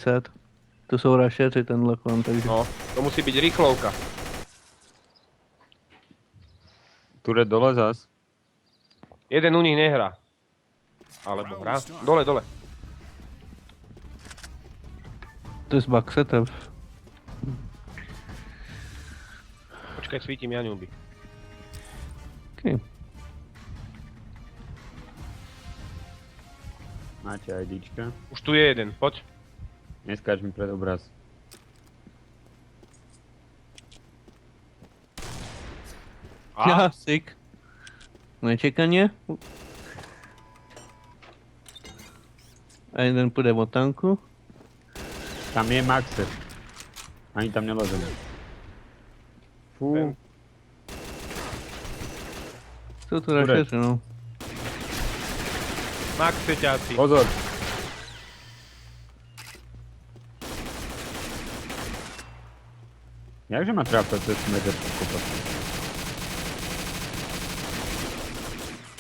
50. To jsou rašeři, tenhle kon, takže... No, to musí byť rýchlovka. Turet dole zas. Jeden u nich nehrá. Alebo hrá. Dole, dole. To je z Baxetev. Počkaj, svítim Jaňuby. Okay. Máte IDčka. Už tu je jeden, poď. Neskáč mi pred obraz. Ja, sick. Nečekanie. A jeden půjde od tanku. Tam je Maxer. Ani tam nelezeme. Fú. Jsou to rašeři, no. Max Peťáci. Pozor. Jakže ma trápia cez meter kopať?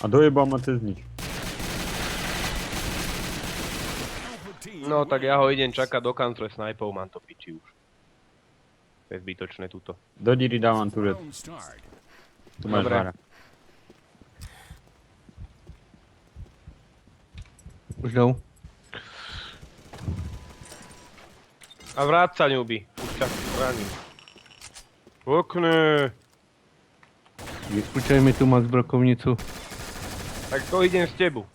A dojebal ma cez nič. No tak ja ho idem čakať do kancle snajpov, mám to piči už. To je zbytočné tuto. Do díry dávam turet. Tu máš Dobre. vára. Už jdou. A vráť sa, ňuby. Už ťa bránim. Okne. Půjčaj mi tu Max brokovnicu. Tak to idem s tebu.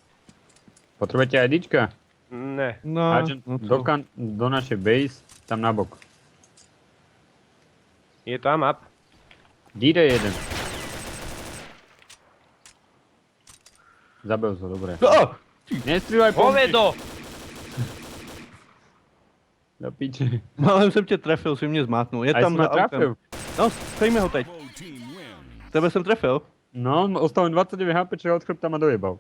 Potrebujete IDčka? Ne. No, Agent, no co? do našej base, tam nabok. Je tam up. Díre jeden. Zabil ho, dobre. Oh! Nestrývaj po mne. Hovedo! Do piče. Málem jsem tě trefil, jsi mě zmátnul. Je Aj tam si ma za autem. trafil. No, stejme ho teď. Tebe jsem trefil. No, ostal 29 HP, čo od chrbta ma dojebal.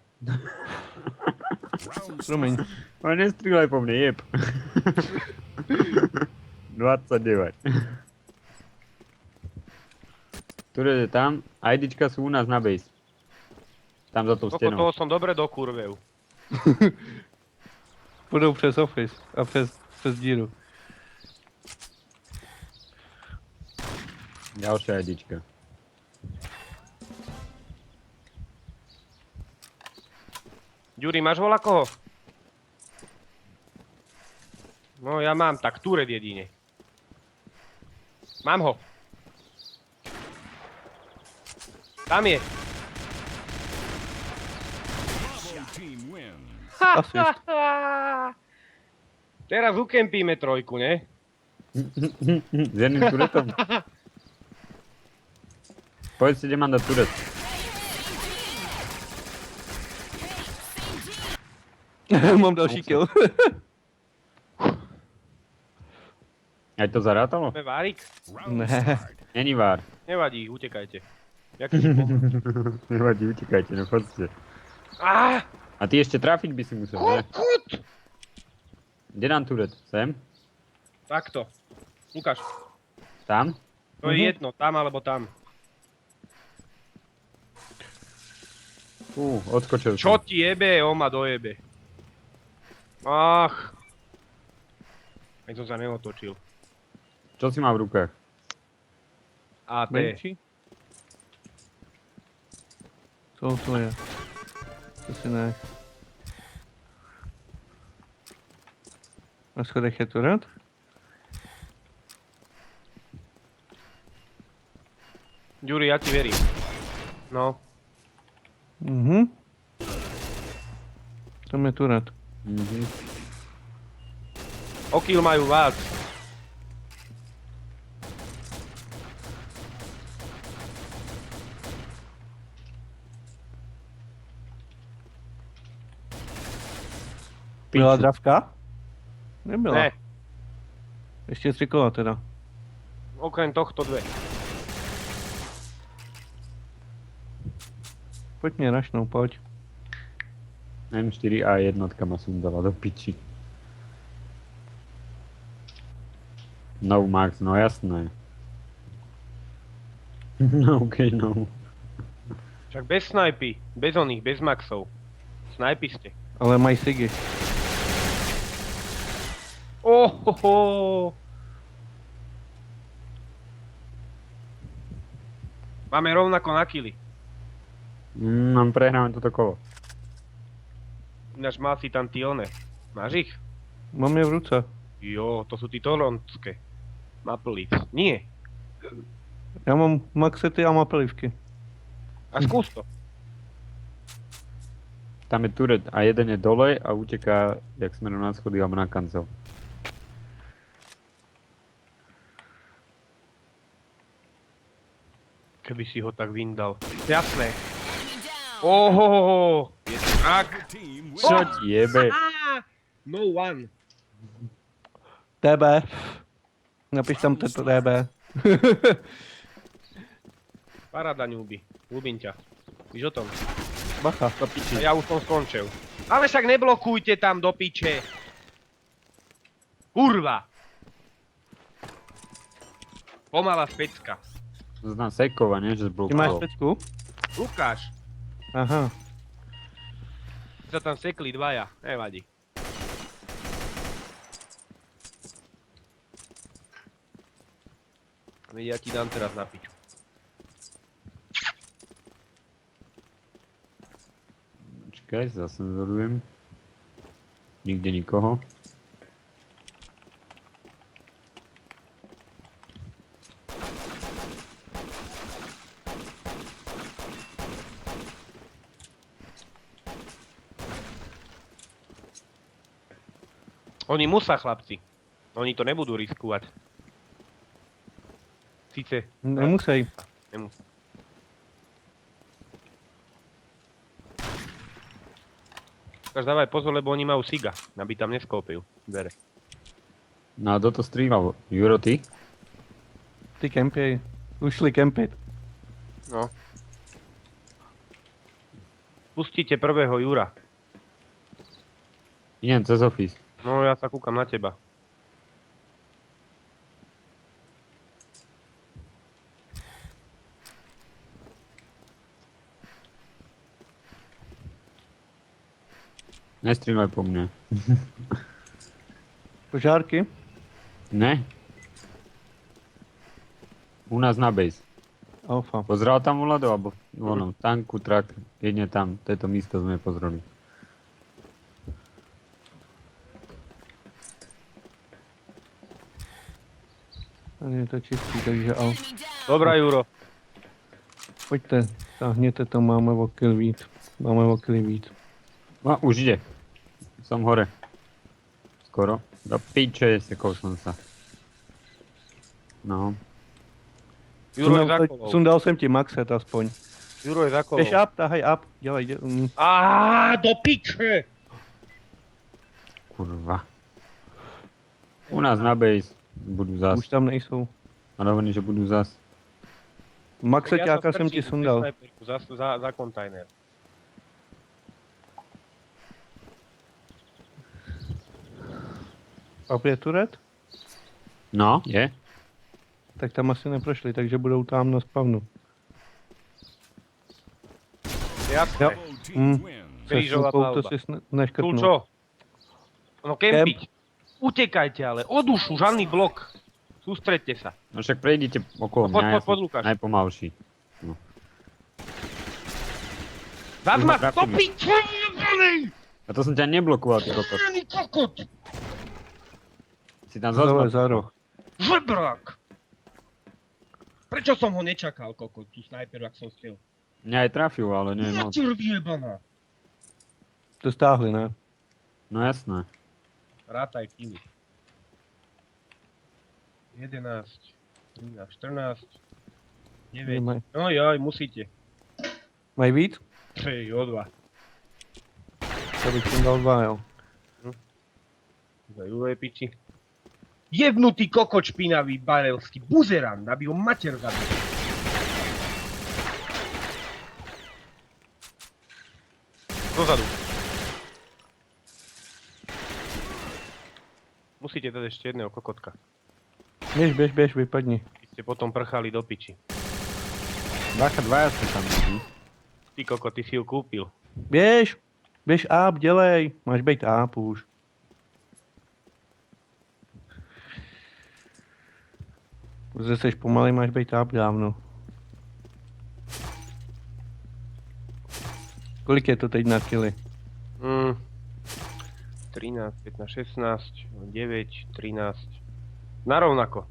Promiň. Ale nestrývaj po mne, jeb. 29. Ktoré je tam? IDčka sú u nás na base. Tam za tou Oko stenou. toho som dobre dokurvil. Půjdou přes office a přes díru. Ďalšia IDčka. Ďuri, máš voľa koho? No ja mám, tak Turet jedine. Mám ho. Tam je. Asist. Teraz ukempíme trojku, ne? S jedným turetom. Povedz si, kde mám dať turet. Mám další kill. Aj to zarátalo? Máme várik? Ne. Není vár. Nevadí, utekajte. Jaký si pomoc? Nevadí, utekajte, no chodte. Á! A ty ešte trafiť by si musel, ne? Kokot! Kde dám turet? Sem? Takto. Lukáš, Tam? to je jedno, tam alebo tam. Odskočil som. Čo ti jebe, on ma dojebe. Ach. Aj som sa neotočil. Čo si má v rukách? AT. Menší? Co to je? To si ne. Na schodech je turret? Ďuri, ja ti verím. No. Mhm. Tam je turret. O kill majú vás. Byla dravka? Nebyla. Ne, Ještě 3 kola teda. okrem tohto dve. Pojď mě rašnou, pojď. M4A jednotka ma sundala do piči. No Max, no jasné. No okej, no. Však bez snajpy, bez oných, bez maxov. Snajpy ste. Ale mají sigy. Oh, Ohoho! Máme rovnako na kily. Prehráme toto kolo. Ináč mal si tam ty one. Máš ich? Mám je v ruce. Jo, to sú tí toronské. Maple Leafs. Nie. Já mám maxety a mapelivky. A skús to. Tam je turet a jeden je dole a uteká, jak smerom na schody alebo na kancel. Keby si ho tak vyndal. Jasné. Ohohoho. Je to tak. Čo ti jebe? No one. DB. Napiš tam tento DB. Paráda, ňúbi. Ľúbim ťa. Víš o tom? Bacha. To piči. Ja už som skončil. Ale však neblokujte tam do piče. Kurva. Pomalá specka. To znám Sekova, nie? Že Ty máš zblokoval. pecku? Lukáš. Aha. Sa tam sekli dvaja. Nevadí. Ja ti dám teraz na piču. Čakaj, zase zorujem. Nikde nikoho. Oni musia, chlapci. Oni to nebudú riskovať. Sice... Nemusej. Nemusí. Lukáš, dávaj pozor, lebo oni majú siga, aby tam neskopil dvere. No a kto to streamal? Juro, ty? Ty kempej. Ušli kempit. No. Pustíte prvého Jura. Idem cez office. No, ja sa kúkam na teba. Nestrieľaj po mne. Požárky? Ne? U nás na base. Alfa. Pozeral tam Vlado, alebo v onom tanku, trak, jedne tam, toto místo sme pozreli. A nie je to čistý, takže al. Dobrá, Juro. Pojďte, táhněte to, máme o kill víc. Máme o kill víc. No, už ide. Som hore. Skoro. Do piče, sekol som sa. No. Juro je za kolou. Sundal jsem ti maxet aspoň. Juro je za kolou. Běž up, tahaj up, dělej, dělej. Do piče! Kurva. U nás na base budú zas. Už tam nejsou. Ale hovorím, že budú zas. Maxeťáka jsem ti sundal. Za kontajner. A je turet? No, je. Tak tam asi neprošli, takže budou tam na spavnu. Jasné. Jo. Se Krížová slukou to palba. si Tu neškrtnul. čo? No kempiť. Utekajte ale, o dušu, žádný blok. Sústredte sa. No však prejdite okolo No, poď, mňa, ja poď, som Lukáš. najpomalší. Zazma, Už ma to trafili. piče, jebany! A to som ťa neblokoval, ty kokot. Jebany kokot! Si tam Dole zazval. za roh. Žebrák! Prečo som ho nečakal, kokot, tu snajper, ak som stiel? Mňa aj trafil, ale nie, no. Mater vyjebaná. To stáhli, ne? No jasné. Rátaj kily. 11, 13, 14, 9. Nemaj. No joj, musíte. Mají víc? Hej, o 2. To bych jim dal 2, jo. Za Jurové piči. Jebnutý kokot špinavý barelský buzerant, aby ho mater zabil. Dozadu. Musíte dať ešte jedného kokotka. Běž, vypadni. Vy ste potom prchali do piči. Bacha, dvaja ste tam. Ty kokot, ty si ju kúpil. Běž up, dělej. Máš být up už. Že seš pomalej, máš být up dávno. Kolik je to teď na kily? 13, 15, 16, 9, 13. Narovnako.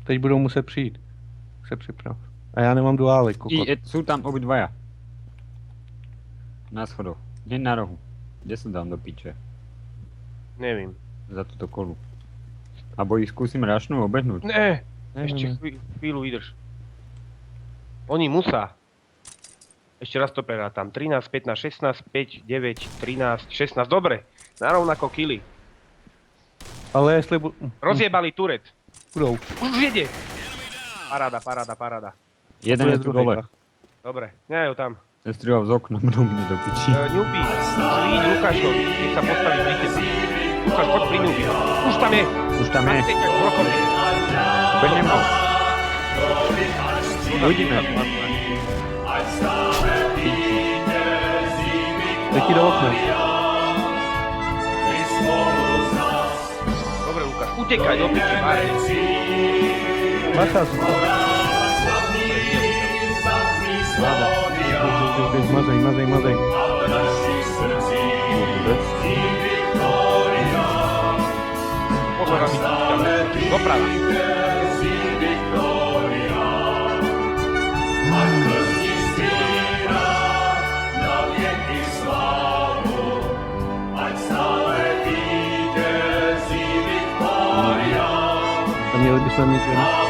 Teď budou muset přijít. Se připrav. A já nemám duály, kokot. Sú tam obidvaja. Na schodoch. Hneď na rohu. Kde sa dám do piče? Nevím. Za túto kolu. Abo ich skúsim rašnú obehnúť. Ne, Ne, ešte ne. chvíľu vydrž. Oni musá. Ešte raz to prerátam. 13, 15, 16, 5, 9, 13, 16. Dobre. Narovnako kily. Ale jestli Rozjebali turet. budou. Už jede. Paráda, paráda, paráda. Jeden je tu dole. Dobre, nejo tam. Ten strieľal z okna, mnou mne do piči. Ňupi, líď Lukášovi, nech sa postaví pri tebe. Lukáš, poď pri Ňupi. Už tam je. Už tam je. Tak brokový. Obeňme ho. Uvidíme. Letí do okna. Dobre, Lukáš, utekaj do piči, Marek. Bacha, mazej, mazej, mazej. Pozor, aby tam doprava. A měli bychom mít jen